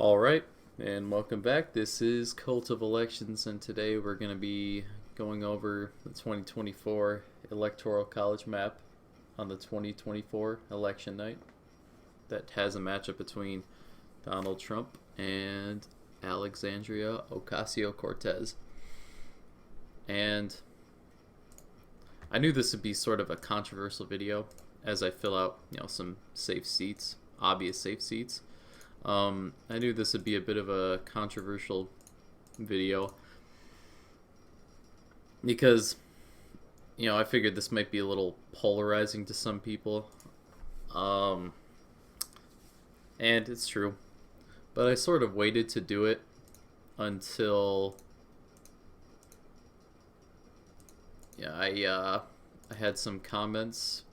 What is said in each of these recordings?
Alright, and welcome back. This is Cult of Elections, and today we're going to be going over the 2024 Electoral College map on the 2024 election night that has a matchup between Donald Trump and Alexandria Ocasio-Cortez. And I knew this would be sort of a controversial video as I fill out, some safe seats, obvious safe seats. I knew this would be a bit of a controversial video because, I figured this might be a little polarizing to some people. And it's true. But I sort of waited to do it until I had some comments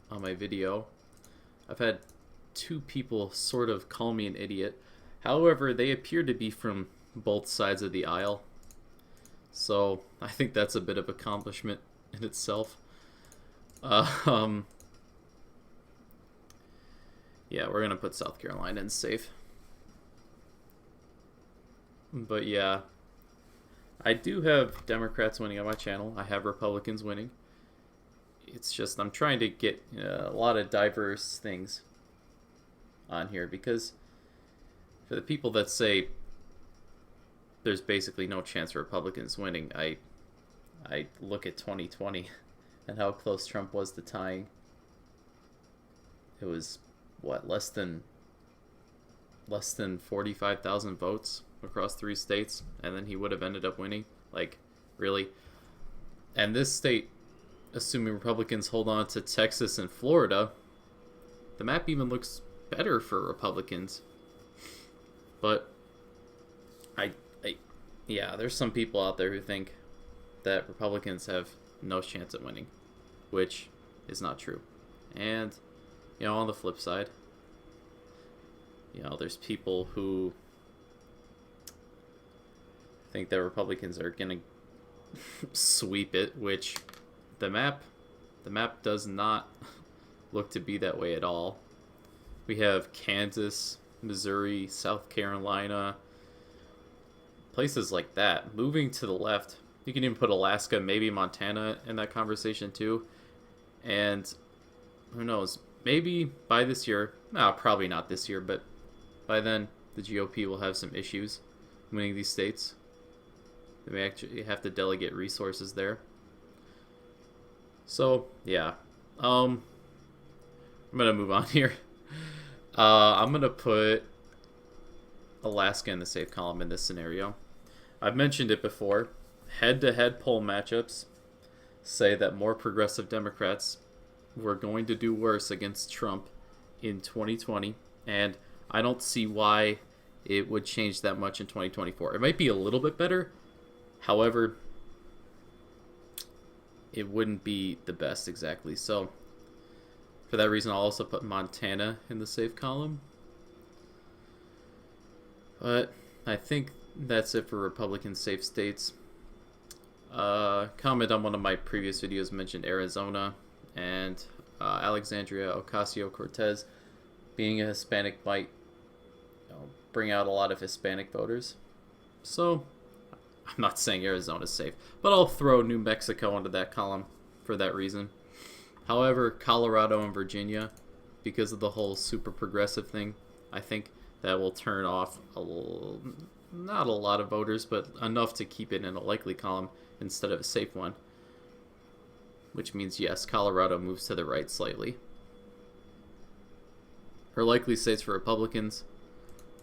on my video. I've had two people sort of call me an idiot. However, they appear to be from both sides of the aisle. So I think that's a bit of accomplishment in itself. Yeah, we're going to put South Carolina in safe. But yeah, I do have Democrats winning on my channel. I have Republicans winning. It's just I'm trying to get a lot of diverse things on here, because for the people that say there's basically no chance for Republicans winning, I look at 2020 and how close Trump was to tying. It was what, less than 45,000 votes across 3 states, and then he would have ended up winning. Like, really? And this state, assuming Republicans hold on to Texas and Florida, the map even looks better for Republicans. But yeah, there's some people out there who think that Republicans have no chance at winning, which is not true. And on the flip side, there's people who think that Republicans are gonna sweep it, which the map does not look to be that way at all. We have Kansas, Missouri, South Carolina, places like that moving to the left. You can even put Alaska, maybe Montana in that conversation too. And who knows, maybe by this year, probably not this year, but by then the GOP will have some issues winning these states. They may actually have to delegate resources there. So yeah, I'm gonna move on here. I'm going to put Alaska in the safe column in this scenario. I've mentioned it before. Head-to-head poll matchups say that more progressive Democrats were going to do worse against Trump in 2020, and I don't see why it would change that much in 2024. It might be a little bit better. However, it wouldn't be the best exactly. So for that reason, I'll also put Montana in the safe column. But I think that's it for Republican safe states. Comment on one of my previous videos mentioned Arizona, and Alexandria Ocasio-Cortez being a Hispanic might bring out a lot of Hispanic voters. So I'm not saying Arizona's safe, but I'll throw New Mexico into that column for that reason. However, Colorado and Virginia, because of the whole super progressive thing, I think that will turn off not a lot of voters, but enough to keep it in a likely column instead of a safe one. Which means, yes, Colorado moves to the right slightly. For likely states for Republicans,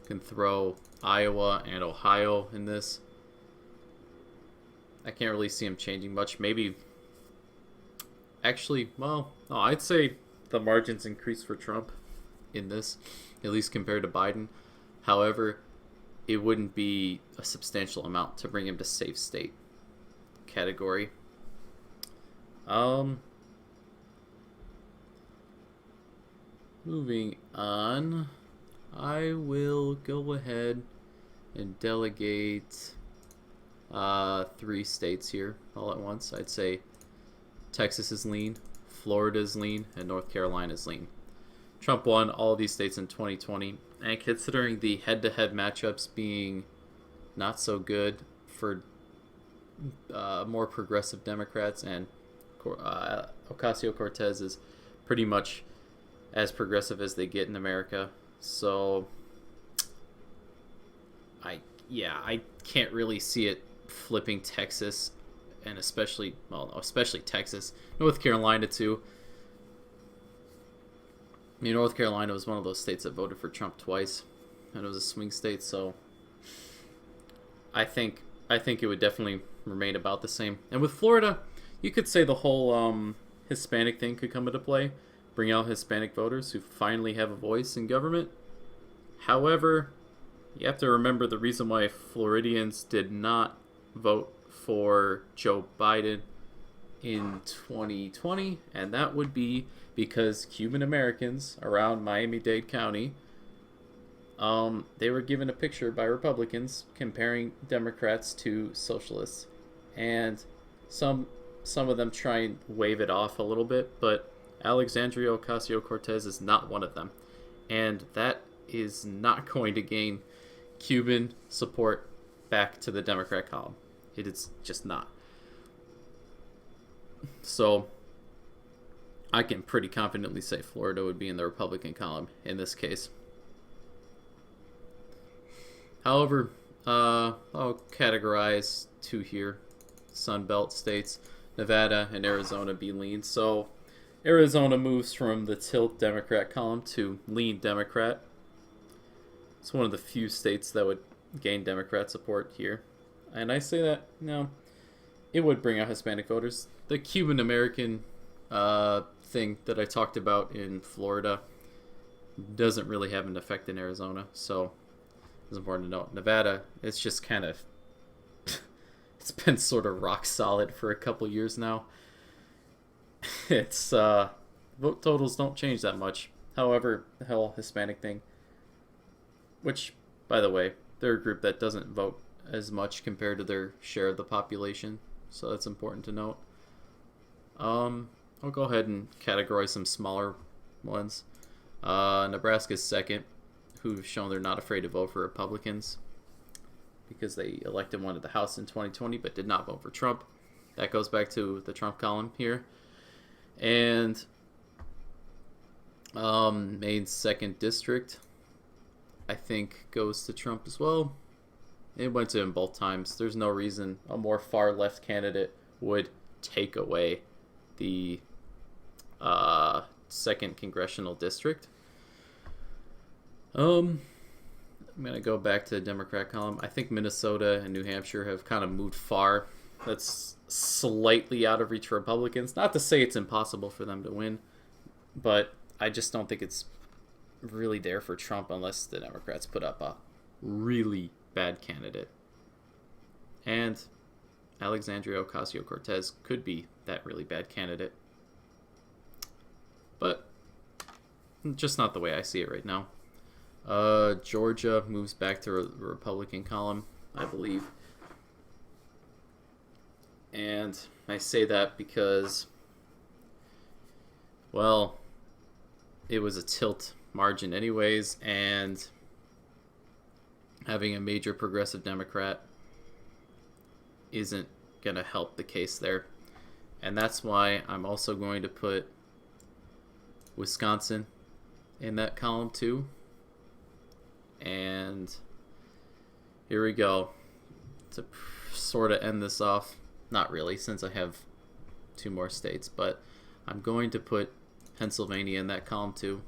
can throw Iowa and Ohio in this. I can't really see them changing much. Maybe... Actually, well, no, I'd say the margins increase for Trump in this, at least compared to Biden. However, it wouldn't be a substantial amount to bring him to safe state category. Moving on, I will go ahead and delegate 3 states here all at once. I'd say Texas is lean, Florida is lean, and North Carolina is lean. Trump won all of these states in 2020, and considering the head-to-head matchups being not so good for more progressive Democrats, and Ocasio-Cortez is pretty much as progressive as they get in America. So I can't really see it flipping Texas, and especially Texas, North Carolina too. I mean, North Carolina was one of those states that voted for Trump twice, and it was a swing state, so I think it would definitely remain about the same. And with Florida, you could say the whole Hispanic thing could come into play, bring out Hispanic voters who finally have a voice in government. However, you have to remember the reason why Floridians did not vote for Joe Biden in 2020, and that would be because Cuban Americans around Miami-Dade County, they were given a picture by Republicans comparing Democrats to socialists, and some of them try and wave it off a little bit, but Alexandria Ocasio-Cortez is not one of them, and that is not going to gain Cuban support back to the Democrat column. It is just not. So I can pretty confidently say Florida would be in the Republican column in this case. However, I'll categorize two here. Sun Belt states, Nevada and Arizona be lean. So Arizona moves from the tilt Democrat column to lean Democrat. It's one of the few states that would gain Democrat support here. And I say that, it would bring out Hispanic voters. The Cuban American thing that I talked about in Florida doesn't really have an effect in Arizona, so it's important to note. Nevada, it's just kind of it's been sort of rock solid for a couple years now. It's vote totals don't change that much. However, the whole Hispanic thing, which, by the way, they're a group that doesn't vote as much compared to their share of the population, so that's important to note. I'll go ahead and categorize some smaller ones. Nebraska's second, who've shown they're not afraid to vote for Republicans because they elected one to the House in 2020 but did not vote for Trump. That goes back to the Trump column here. And Maine's second district, I think, goes to Trump as well. It went to him both times. There's no reason a more far left candidate would take away the second congressional district. I'm going to go back to the Democrat column. I think Minnesota and New Hampshire have kind of moved far. That's slightly out of reach for Republicans. Not to say it's impossible for them to win, but I just don't think it's really there for Trump unless the Democrats put up a really bad candidate. And Alexandria Ocasio-Cortez could be that really bad candidate. But just not the way I see it right now. Georgia moves back to the Republican column, I believe. And I say that because, well, it was a tilt margin anyways, and having a major progressive Democrat isn't going to help the case there. And that's why I'm also going to put Wisconsin in that column too. And here we go. To sort of end this off, not really, since I have two more states, but I'm going to put Pennsylvania in that column too.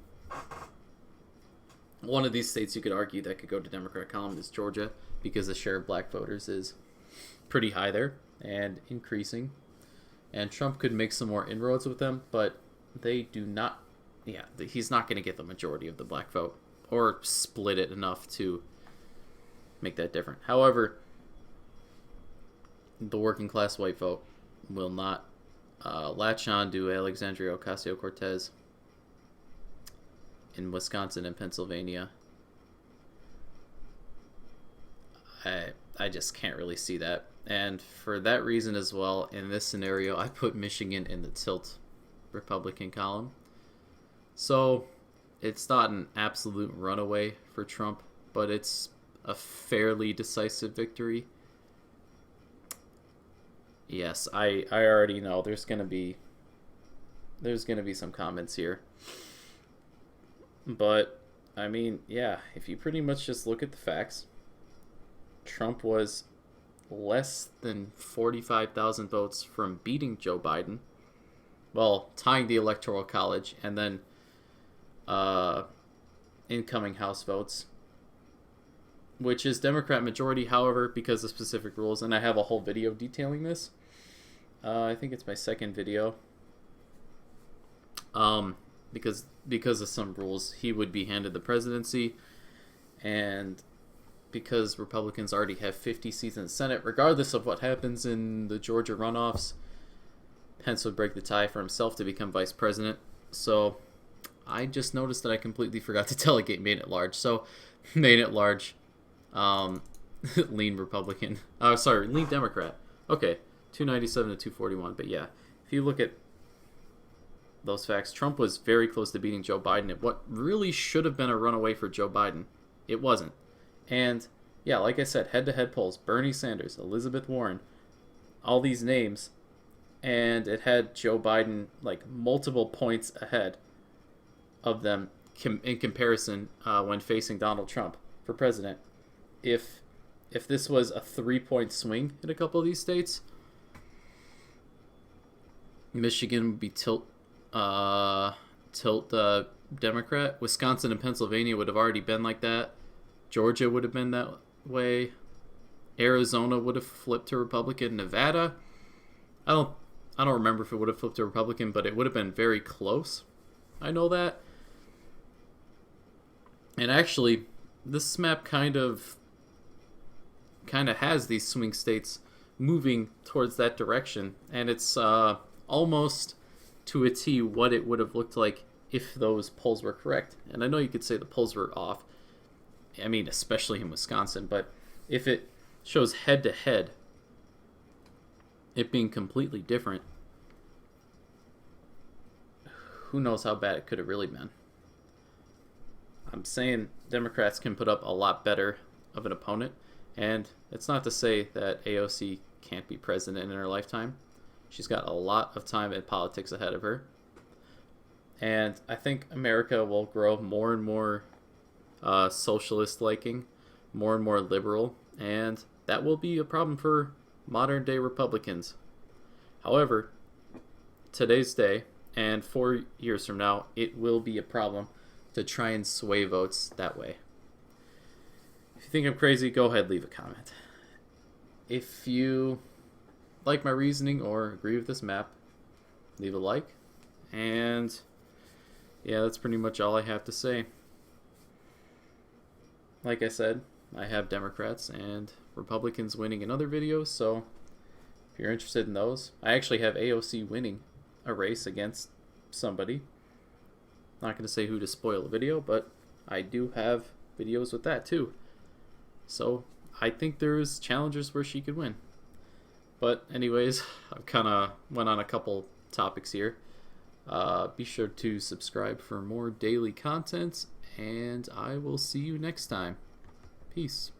One of these states you could argue that could go to Democrat column is Georgia, because the share of black voters is pretty high there and increasing. And Trump could make some more inroads with them, but they do not, he's not going to get the majority of the black vote or split it enough to make that different. However, the working class white vote will not latch on to Alexandria Ocasio-Cortez in Wisconsin and Pennsylvania. I just can't really see that. And for that reason as well, in this scenario, I put Michigan in the tilt Republican column. So it's not an absolute runaway for Trump, but it's a fairly decisive victory. Yes, I already know there's gonna be some comments here. But I mean, yeah, if you pretty much just look at the facts, Trump was less than 45,000 votes from beating Joe Biden. Well, tying the Electoral College, and then incoming House votes, which is Democrat majority, however, because of specific rules. And I have a whole video detailing this. I think it's my second video. Because of some rules, he would be handed the presidency, and because Republicans already have 50 seats in the Senate, regardless of what happens in the Georgia runoffs, Pence would break the tie for himself to become vice president. So I just noticed that I completely forgot to delegate made it large. So made it large, lean Republican. Lean Democrat. Okay, 297 to 241. But yeah, if you look at those facts, Trump was very close to beating Joe Biden at what really should have been a runaway for Joe Biden. It wasn't. And yeah, like I said, head-to-head polls, Bernie Sanders, Elizabeth Warren, all these names, and it had Joe Biden like multiple points ahead of them in comparison when facing Donald Trump for president. If this was a 3-point swing in a couple of these states, Michigan would be tilt Democrat. Wisconsin and Pennsylvania would have already been like that. Georgia would have been that way. Arizona would have flipped to Republican. Nevada, I don't remember if it would have flipped to Republican, but it would have been very close. I know that. And actually, this map kind of has these swing states moving towards that direction, and it's almost to a T what it would have looked like if those polls were correct. And I know you could say the polls were off. I mean, especially in Wisconsin, but if it shows head-to-head, it being completely different, who knows how bad it could have really been. I'm saying Democrats can put up a lot better of an opponent, and it's not to say that AOC can't be president in her lifetime. She's got a lot of time in politics ahead of her. And I think America will grow more and more socialist-liking, more and more liberal, and that will be a problem for modern-day Republicans. However, today's day, and 4 years from now, it will be a problem to try and sway votes that way. If you think I'm crazy, go ahead, leave a comment. If you like my reasoning or agree with this map, leave a like. And yeah, that's pretty much all I have to say. Like I said, I have Democrats and Republicans winning in other videos, so if you're interested in those, I actually have AOC winning a race against somebody. Not going to say who to spoil the video, but I do have videos with that too. So I think there's challengers where she could win. But anyways, I've kind of went on a couple topics here. Be sure to subscribe for more daily content, and I will see you next time. Peace.